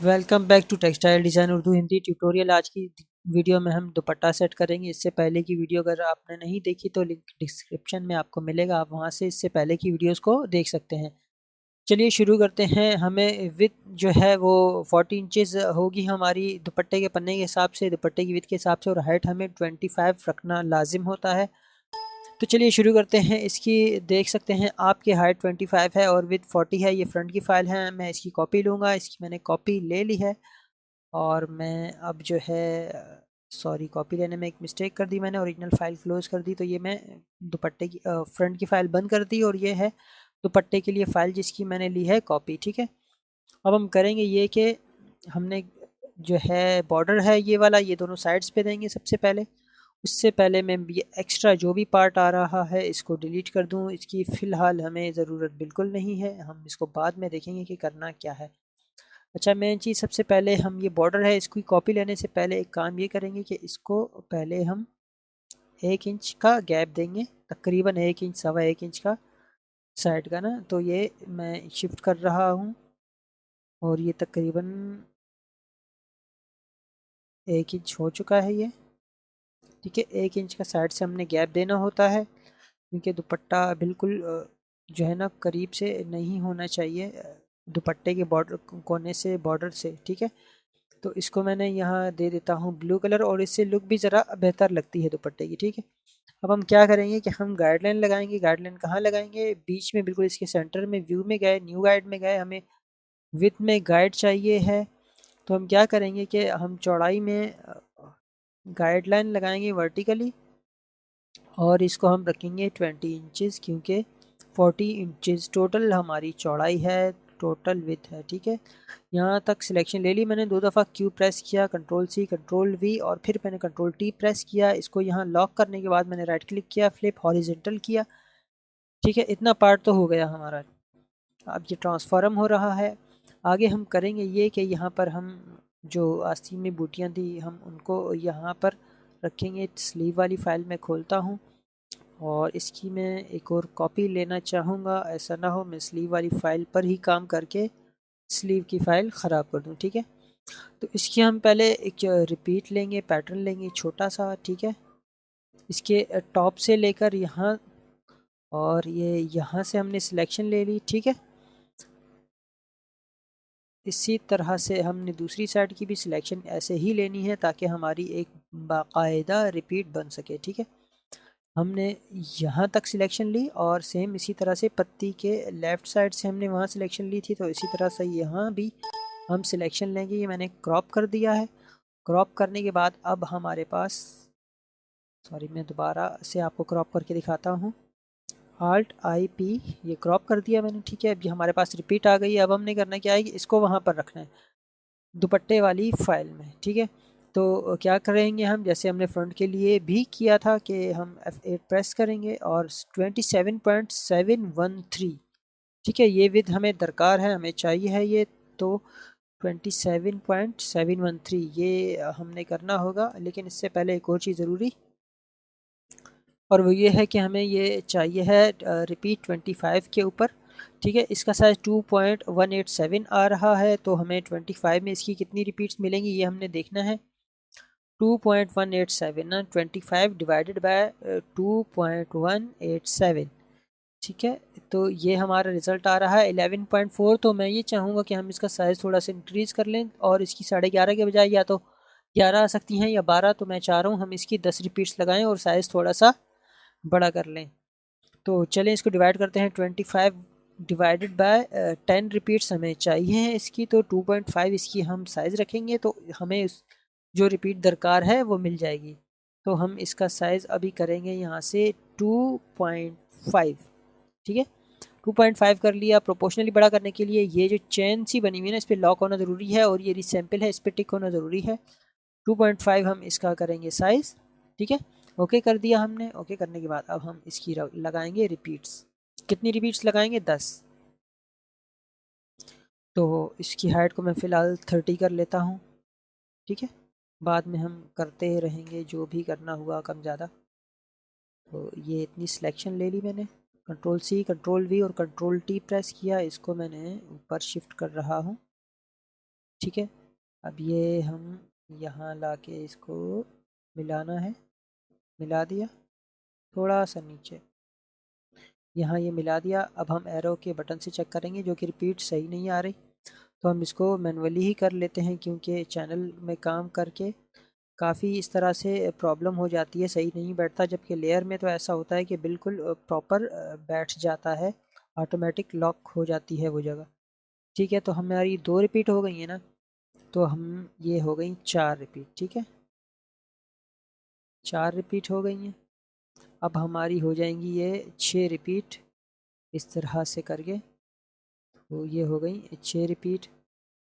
Welcome back to textile design Urdu Hindi tutorial. आज की video में हम दुपट्टा सेट करेंगे। इससे पहले की वीडियो अगर आपने नहीं देखी तो लिंक डिस्क्रिप्शन में आपको मिलेगा, आप वहां से इससे पहले की वीडियोस को देख सकते हैं। चलिए शुरू करते हैं। हमें विथ जो है वो 40 इंचज़ होगी हमारी दुपट्टे के पन्ने के हिसाब से, दुपट्टे की विथ के हिसाब से, और हाइट हमें 25 रखना लाजिम होता है। तो चलिए शुरू करते हैं। इसकी देख सकते हैं आपकी हाइट 25 है और विथ 40 है। ये फ्रंट की फ़ाइल है, मैं इसकी कॉपी लूँगा। इसकी मैंने कॉपी ले ली है और मैं अब जो है सॉरी, कॉपी लेने में एक मिस्टेक कर दी मैंने, ओरिजिनल फ़ाइल क्लोज़ कर दी। तो ये मैं दुपट्टे की फ्रंट की फ़ाइल बंद कर दी और ये है दुपट्टे के लिए फ़ाइल जिसकी मैंने ली है कॉपी। ठीक है, अब हम करेंगे ये कि हमने जो है बॉर्डर है ये वाला, ये दोनों साइड्स पे देंगे सबसे पहले। उससे पहले मैं ये एक्स्ट्रा जो भी पार्ट आ रहा है इसको डिलीट कर दूं। इसकी फ़िलहाल हमें ज़रूरत बिल्कुल नहीं है, हम इसको बाद में देखेंगे कि करना क्या है। अच्छा, मेन चीज़ सबसे पहले हम ये बॉर्डर है इसकी कॉपी लेने से पहले एक काम ये करेंगे कि इसको पहले हम 1 इंच का गैप देंगे, तकरीबन 1 इंच, सवा 1 इंच का साइड का ना। तो ये मैं शिफ्ट कर रहा हूँ और ये तकरीबन 1 इंच हो चुका है ये। ठीक है, 1 इंच का साइड से हमने गैप देना होता है क्योंकि दुपट्टा बिल्कुल जो है ना करीब से नहीं होना चाहिए दुपट्टे के बॉर्डर कोने से, बॉर्डर से। ठीक है, तो इसको मैंने यहाँ दे देता हूँ ब्लू कलर और इससे लुक भी ज़रा बेहतर लगती है दुपट्टे की। ठीक है, अब हम क्या करेंगे कि हम गाइडलाइन लगाएंगे। गाइडलाइन कहाँ लगाएंगे? बीच में, बिल्कुल इसके सेंटर में। व्यू में गए, न्यू गाइड में गए, हमें विथ में गाइड चाहिए है। तो हम क्या करेंगे कि हम चौड़ाई में गाइडलाइन लगाएंगे वर्टिकली और इसको हम रखेंगे 20 इंचज़, क्योंकि 40 इंचज़ टोटल हमारी चौड़ाई है, टोटल विथ है। ठीक है, यहाँ तक सिलेक्शन ले ली मैंने। 2 दफ़ा क्यू प्रेस किया, कंट्रोल सी कंट्रोल वी, और फिर मैंने कंट्रोल टी प्रेस किया। इसको यहाँ लॉक करने के बाद मैंने राइट क्लिक किया, फ्लिप हॉरिजेंटल किया। ठीक है, इतना पार्ट तो हो गया हमारा। अब ये ट्रांसफॉर्म हो रहा है। आगे हम करेंगे ये कि यहाँ पर हम जो आस्तीन में बूटियाँ थी हम उनको यहाँ पर रखेंगे। स्लीव वाली फ़ाइल में खोलता हूँ और इसकी मैं एक और कॉपी लेना चाहूँगा। ऐसा ना हो मैं स्लीव वाली फ़ाइल पर ही काम करके स्लीव की फ़ाइल ख़राब कर दूँ। ठीक है, तो इसकी हम पहले एक रिपीट लेंगे, पैटर्न लेंगे छोटा सा। ठीक है, इसके टॉप से लेकर यहाँ, और ये यहाँ से हमने सिलेक्शन ले ली। ठीक है, इसी तरह से हमने दूसरी साइड की भी सिलेक्शन ऐसे ही लेनी है ताकि हमारी एक बाकायदा रिपीट बन सके। ठीक है, हमने यहाँ तक सिलेक्शन ली और सेम इसी तरह से पत्ती के लेफ़्ट साइड से हमने वहाँ सिलेक्शन ली थी, तो इसी तरह से यहाँ भी हम सिलेक्शन लेंगे। ये मैंने क्रॉप कर दिया है। क्रॉप करने के बाद अब हमारे पास, सॉरी मैं दोबारा से आपको क्रॉप करके दिखाता हूँ। आल्ट आई पी, ये क्रॉप कर दिया मैंने। ठीक है, अब ये हमारे पास रिपीट आ गई है। अब हमने करना क्या है कि इसको वहाँ पर रखना है दुपट्टे वाली फ़ाइल में। ठीक है, तो क्या करेंगे हम, जैसे हमने फ्रंट के लिए भी किया था कि हम F8 प्रेस करेंगे और 27.713। ठीक है, ये विद हमें दरकार है, हमें चाहिए है ये। तो 27.713 ये हमने करना होगा। लेकिन इससे पहले एक और चीज़ ज़रूरी, और वो ये है कि हमें ये चाहिए है रिपीट 25 के ऊपर। ठीक है, इसका साइज़ 2.187 आ रहा है, तो हमें 25 में इसकी कितनी रिपीट्स मिलेंगी ये हमने देखना है। 2.187 ना, 25 डिवाइडेड बाय 2.187। ठीक है, तो ये हमारा रिज़ल्ट आ रहा है 11.4। तो मैं ये चाहूँगा कि हम इसका साइज़ थोड़ा सा इंक्रीज़ कर लें और इसकी 11.5 के बजाय या तो 11 आ सकती हैं या 12। तो मैं चाह रहा हूँ हम इसकी 10 रिपीट्स लगाएं और साइज़ थोड़ा सा बड़ा कर लें। तो चलें इसको डिवाइड करते हैं। 25 डिवाइडेड बाय 10 रिपीट्स हमें चाहिए हैं इसकी, तो 2.5 इसकी हम साइज़ रखेंगे तो हमें जो रिपीट दरकार है वो मिल जाएगी। तो हम इसका साइज़ अभी करेंगे यहाँ से 2.5। ठीक है, 2.5 कर लिया। प्रोपोर्शनली बड़ा करने के लिए ये जो चेन सी बनी हुई है ना, इस पर लॉक होना ज़रूरी है और ये रिसैम्पल है, इस पर टिक होना ज़रूरी है। 2.5 हम इसका करेंगे साइज़। ठीक है, ओके कर दिया हमने। ओके करने के बाद अब हम इसकी लगाएंगे रिपीट्स। कितनी रिपीट्स लगाएंगे? 10। तो इसकी हाइट को मैं फ़िलहाल 30 कर लेता हूँ। ठीक है, बाद में हम करते रहेंगे जो भी करना हुआ कम ज़्यादा। तो ये इतनी सिलेक्शन ले ली मैंने। कंट्रोल सी कंट्रोल वी और कंट्रोल टी प्रेस किया। इसको मैंने ऊपर शिफ्ट कर रहा हूँ ठीक है। अब ये हम यहाँ लाके इसको मिलाना है, मिला दिया, थोड़ा सा नीचे यहाँ ये मिला दिया। अब हम एरो के बटन से चेक करेंगे, जो कि रिपीट सही नहीं आ रही, तो हम इसको मैनुअली ही कर लेते हैं, क्योंकि चैनल में काम करके काफ़ी इस तरह से प्रॉब्लम हो जाती है, सही नहीं बैठता। जबकि लेयर में तो ऐसा होता है कि बिल्कुल प्रॉपर बैठ जाता है, ऑटोमेटिक लॉक हो जाती है वो जगह। ठीक है, तो हमारी 2 रिपीट हो गई है ना, तो हम ये हो गई 4 रिपीट। ठीक है, 4 रिपीट हो गई हैं। अब हमारी हो जाएंगी ये 6 रिपीट, इस तरह से करके, तो ये हो गई 6 रिपीट।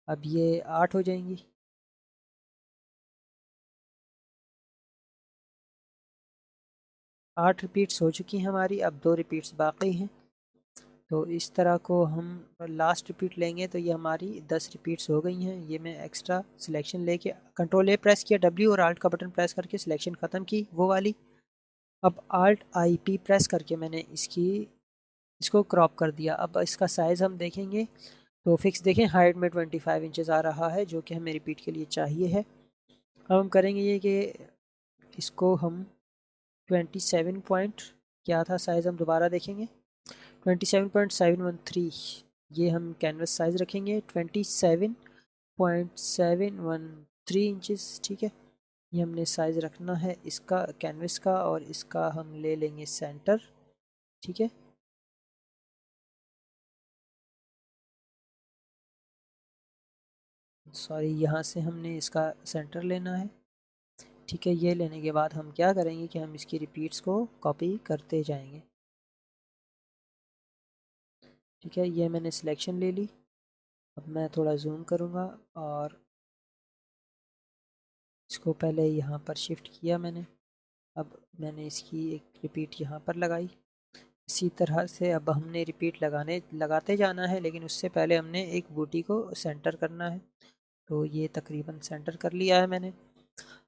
अब ये 8 हो जाएंगी। 8 रिपीट्स हो चुकी हैं हमारी, अब 2 रिपीट्स बाकी हैं। तो इस तरह को हम लास्ट रिपीट लेंगे तो ये हमारी 10 रिपीट्स हो गई हैं। ये मैं एक्स्ट्रा सिलेक्शन लेके कंट्रोल ए प्रेस किया, डब्ल्यू और आल्ट का बटन प्रेस करके सिलेक्शन ख़त्म की वो वाली। अब आल्ट आई पी प्रेस करके मैंने इसको क्रॉप कर दिया। अब इसका साइज़ हम देखेंगे तो फिक्स देखें, हाइट में 25 इंचज़ आ रहा है, जो कि हमें रिपीट के लिए चाहिए है। अब हम करेंगे ये कि इसको हम 27 पॉइंट, क्या था साइज़, हम दोबारा देखेंगे, 27.713, ये हम कैनवस साइज़ रखेंगे 27.713 इंचज़। ठीक है, ये हमने साइज़ रखना है इसका कैनवस का, और इसका हम ले लेंगे सेंटर। ठीक है, सॉरी, यहाँ से हमने इसका सेंटर लेना है। ठीक है, ये लेने के बाद हम क्या करेंगे कि हम इसकी रिपीट्स को कॉपी करते जाएंगे। ठीक है, ये मैंने सिलेक्शन ले ली। अब मैं थोड़ा जूम करूँगा और इसको पहले यहाँ पर शिफ्ट किया मैंने। अब मैंने इसकी एक रिपीट यहाँ पर लगाई। इसी तरह से अब हमने रिपीट लगाते जाना है, लेकिन उससे पहले हमने एक बूटी को सेंटर करना है। तो ये तकरीबन सेंटर कर लिया है मैंने।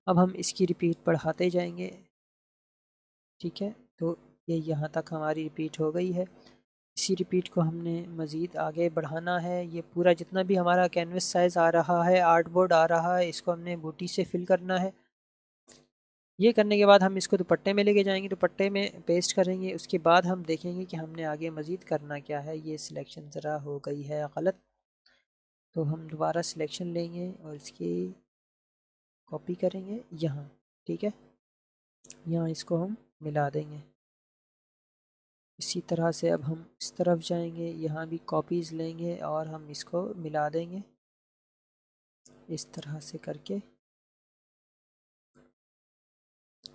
अब हम इसकी रिपीट बढ़ाते जाएंगे। ठीक है, तो ये यहाँ तक हमारी रिपीट हो गई है। इसी रिपीट को हमने मज़ीद आगे बढ़ाना है। ये पूरा जितना भी हमारा कैनवस साइज़ आ रहा है, आर्ट बोर्ड आ रहा है, इसको हमने बूटी से फिल करना है। ये करने के बाद हम इसको दुपट्टे में लेके जाएंगे, दुपट्टे में पेस्ट करेंगे। उसके बाद हम देखेंगे कि हमने आगे मज़ीद करना क्या है। ये सिलेक्शन ज़रा हो गई है गलत, तो हम दोबारा सिलेक्शन लेंगे और इसकी कॉपी करेंगे यहाँ। ठीक है, यहाँ इसको हम मिला देंगे। इसी तरह से अब हम इस तरफ जाएंगे, यहाँ भी कॉपीज़ लेंगे और हम इसको मिला देंगे इस तरह से करके।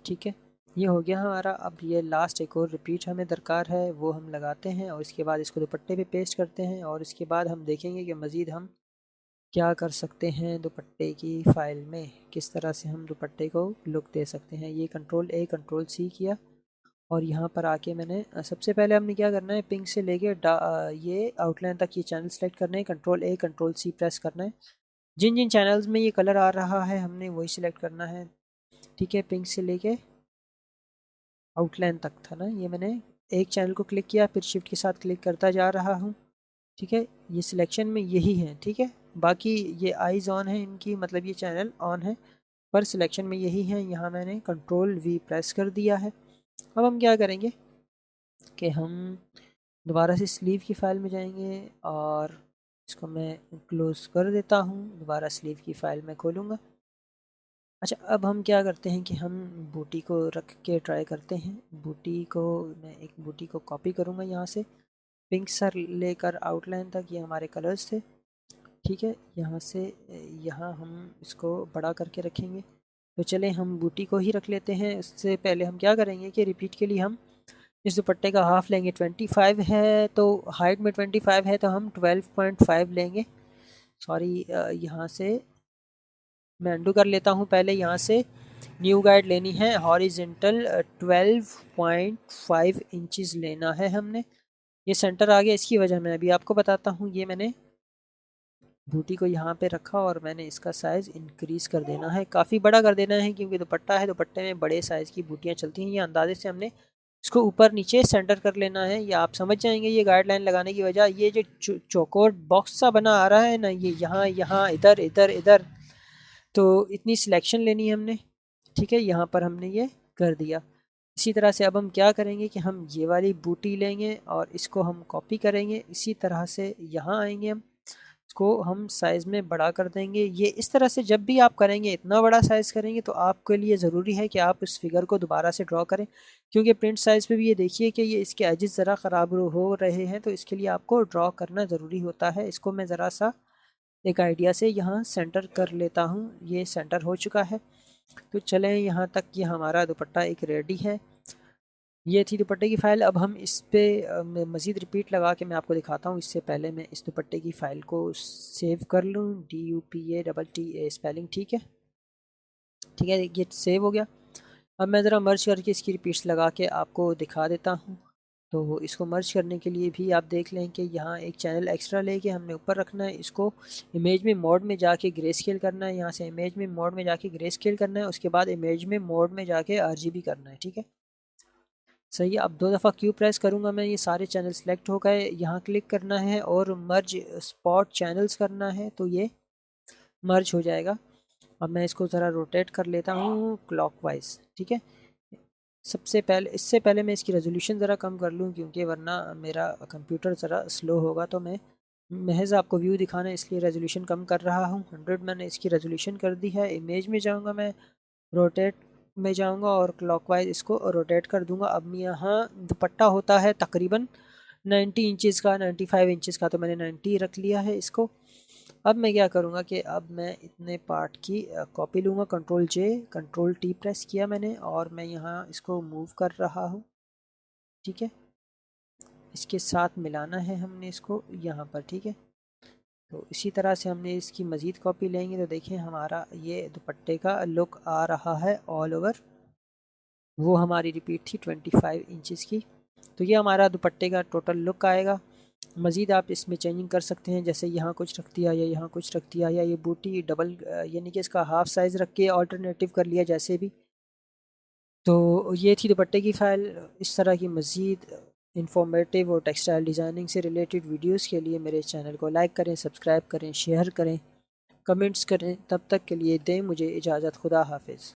ठीक है, ये हो गया हमारा। अब ये लास्ट एक और रिपीट हमें दरकार है, वो हम लगाते हैं और इसके बाद इसको दुपट्टे पे पेस्ट करते हैं। और इसके बाद हम देखेंगे कि मज़ीद हम क्या कर सकते हैं दुपट्टे की फ़ाइल में, किस तरह से हम दुपट्टे को लुक दे सकते हैं। ये कंट्रोल ए कंट्रोल सी किया और यहाँ पर आके मैंने सबसे पहले हमने क्या करना है, पिंक से लेके ये आउटलाइन तक ये चैनल सेलेक्ट करना है, control A control C press करना है। जिन जिन चैनल्स में ये कलर आ रहा है हमने वही सिलेक्ट करना है। ठीक है, पिंक से लेके आउटलाइन तक था ना, ये मैंने एक चैनल को क्लिक किया, फिर शिफ्ट के साथ क्लिक करता जा रहा हूँ। ठीक है, ये सिलेक्शन में यही है। ठीक है, बाकी ये आइज़ ऑन है इनकी, मतलब ये चैनल ऑन है, पर सिलेक्शन में यही है। यहाँ मैंने कंट्रोल वी प्रेस कर दिया है। अब हम क्या करेंगे कि हम दोबारा से स्लीव की फ़ाइल में जाएंगे और इसको मैं क्लोज़ कर देता हूँ। दोबारा स्लीव की फ़ाइल में खोलूँगा। अच्छा, अब हम क्या करते हैं कि हम बूटी को रख के ट्राई करते हैं। बूटी को मैं एक बूटी को कॉपी करूँगा यहाँ से, पिंक सर लेकर आउटलाइन तक, ये हमारे कलर्स थे। ठीक है, यहाँ से यहाँ हम इसको बड़ा करके रखेंगे। तो चलें हम बूटी को ही रख लेते हैं। उससे पहले हम क्या करेंगे कि रिपीट के लिए हम इस दुपट्टे का हाफ लेंगे। 25 है तो हाइट में 25 है, तो हम 12.5 लेंगे। सॉरी, यहाँ से मैं अंडू कर लेता हूँ। पहले यहाँ से न्यू गाइड लेनी है, हॉरिजेंटल 12.5 इंचज़ लेना है हमने। ये सेंटर आ गया, इसकी वजह मैं अभी आपको बताता हूँ। ये मैंने बूटी को यहाँ पे रखा और मैंने इसका साइज़ इंक्रीज़ कर देना है, काफ़ी बड़ा कर देना है, क्योंकि दुपट्टा है, दुपट्टे में बड़े साइज़ की बूटियाँ चलती हैं। ये अंदाजे से हमने इसको ऊपर नीचे सेंटर कर लेना है। ये आप समझ जाएंगे ये गाइडलाइन लगाने की वजह। ये जो चौकोर बॉक्स सा बना आ रहा है ना, ये यहाँ यहाँ इधर इधर इधर, तो इतनी सिलेक्शन लेनी है हमने, ठीक है। यहाँ पर हमने ये कर दिया। इसी तरह से अब हम क्या करेंगे कि हम ये वाली बूटी लेंगे और इसको हम कॉपी करेंगे। इसी तरह से यहाँ आएंगे, हम इसको हम साइज़ में बड़ा कर देंगे। ये इस तरह से जब भी आप करेंगे, इतना बड़ा साइज़ करेंगे तो आपके लिए ज़रूरी है कि आप इस फिगर को दोबारा से ड्रॉ करें, क्योंकि प्रिंट साइज़ पे भी ये देखिए कि ये इसके एजेस ज़रा ख़राब हो रहे हैं, तो इसके लिए आपको ड्रॉ करना ज़रूरी होता है। इसको मैं ज़रा सा एक आइडिया से यहाँ सेंटर कर लेता हूँ। ये सेंटर हो चुका है। तो चलें यहाँ तक, ये हमारा दुपट्टा एक रेडी है। ये थी दुपट्टे की फ़ाइल। अब हम इस पर मज़ीद रिपीट लगा के मैं आपको दिखाता हूँ। इससे पहले मैं इस दुपट्टे की फ़ाइल को सेव कर लूँ। DUPATTA स्पेलिंग, ठीक है, ठीक है, ये सेव हो गया। अब मैं ज़रा मर्ज करके इसकी रिपीट्स लगा के आपको दिखा देता हूँ। तो इसको मर्ज करने के लिए भी आप देख लें कि यहाँ एक चैनल एक्स्ट्रा लेके हमने ऊपर रखना है। इसको इमेज में मोड में जाके ग्रे स्केल करना है। यहाँ से इमेज में मोड में जाके ग्रे स्केल करना है। उसके बाद इमेज में मोड में जाके RGB करना है, ठीक है, सही है। अब 2 दफ़ा क्यू प्रेस करूँगा मैं, ये सारे चैनल सेलेक्ट हो गए। यहाँ क्लिक करना है और मर्ज स्पॉट चैनल्स करना है, तो ये मर्ज हो जाएगा। अब मैं इसको ज़रा रोटेट कर लेता हूँ क्लॉकवाइज, ठीक है। सबसे पहले, इससे पहले मैं इसकी रेजोल्यूशन ज़रा कम कर लूँ, क्योंकि वरना मेरा कंप्यूटर ज़रा स्लो होगा। तो मैं महज आपको व्यू दिखाना है इसलिए रेजोल्यूशन कम कर रहा हूँ। 100 मैंने इसकी रेजोल्यूशन कर दी है। इमेज में जाऊँगा मैं, रोटेट में जाऊँगा और क्लॉकवाइज इसको रोटेट कर दूँगा। अब यहाँ दुपट्टा होता है तकरीबन 90 इंचज़ का, 95 इंचज़ का, तो मैंने 90 रख लिया है इसको। अब मैं क्या करूँगा कि अब मैं इतने पार्ट की कॉपी लूँगा। Ctrl+J Ctrl+T प्रेस किया मैंने और मैं यहाँ इसको मूव कर रहा हूँ, ठीक है। इसके साथ मिलाना है हमने इसको यहाँ पर, ठीक है। तो इसी तरह से हमने इसकी मज़ीद कॉपी लेंगे तो देखिए हमारा ये दुपट्टे का लुक आ रहा है ऑल ओवर। वो हमारी रिपीट थी 25 इंचज़ की। तो ये हमारा दुपट्टे का टोटल लुक आएगा। मज़ीद आप इसमें चेंजिंग कर सकते हैं, जैसे यहाँ कुछ रख दिया या यहाँ कुछ रख दिया, या ये बूटी डबल यानी कि इसका हाफ़ साइज़ रख के ऑल्टरनेटिव कर लिया, जैसे भी। तो ये थी दुपट्टे की फ़ाइल। इस तरह की मज़ीद इंफॉर्मेटिव और टेक्सटाइल डिज़ाइनिंग से रिलेटेड वीडियोस के लिए मेरे चैनल को लाइक करें, सब्सक्राइब करें, शेयर करें, कमेंट्स करें। तब तक के लिए दें मुझे इजाज़त। खुदा हाफिज़।